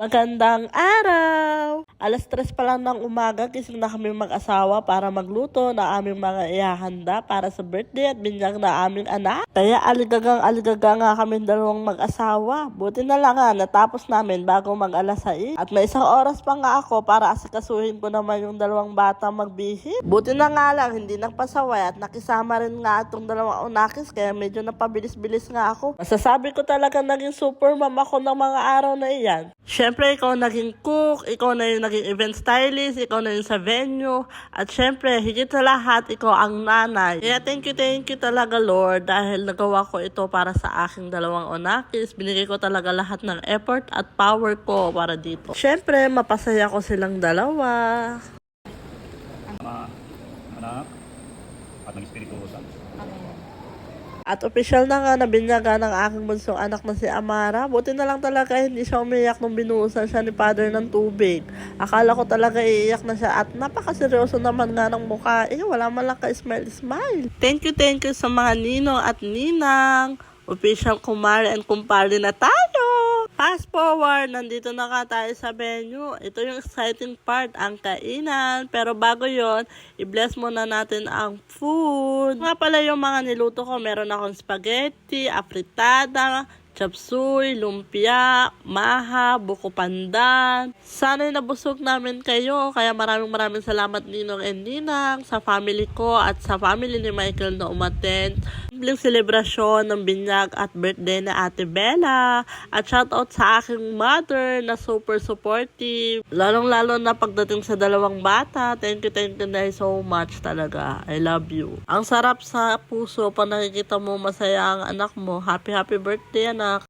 Magandang araw! Alas 3 pa lang ng umaga, gising na kami mag-asawa para magluto na aming mga ihahanda para sa birthday at binyag na aming anak. Kaya aligagang-aligaga nga kami dalawang mag-asawa. Buti na lang nga, natapos namin bago mag-alas 6. At may isang oras pa nga ako para asikasuhin ko naman yung dalawang bata magbihis. Buti na nga lang, hindi nagpasaway at nakisama rin nga itong dalawang unakis kaya medyo napabilis-bilis nga ako. Masasabi ko talaga naging super mom ako ng mga araw na iyan. Syempre, ikaw naging cook, ikaw na yung naging event stylist, ikaw na yung sa venue, at syempre, higit sa lahat, ikaw ang nanay. Kaya thank you talaga Lord dahil nagawa ko ito para sa aking dalawang onakis. Binigay ko talaga lahat ng effort at power ko para dito. Syempre, mapasaya ko silang dalawa. Mga anak at ng espirituosa. At opisyal na nga nabinyaga ng aking bunsong anak na si Amara. Buti na lang talaga hindi siya umiyak nung binuhusan siya ni Father ng tubig. Akala ko talaga iiyak na siya at napakaseryoso naman nga ng mukha. Wala man lang ka-smile. Thank you sa mga ninong at ninang. Official kumare and kumpare na tayo. Fast forward, nandito na nga tayo sa venue. Ito yung exciting part, ang kainan. Pero bago yon, i-bless muna natin ang food. Nga pala yung mga niluto ko, meron akong spaghetti, afritada, chop suey, lumpia, maha, buko pandan. Sana'y nabusog namin kayo. Kaya maraming salamat Ninong and Ninang sa family ko at sa family ni Michael na umattend. Simpleng selebrasyon ng binyag at birthday na Ate Bella. At shoutout sa aking mother na super supportive. Lalong-lalo na pagdating sa dalawang bata. Thank you so much talaga. I love you. Ang sarap sa puso pag nakikita mo masaya ang anak mo. Happy birthday anak.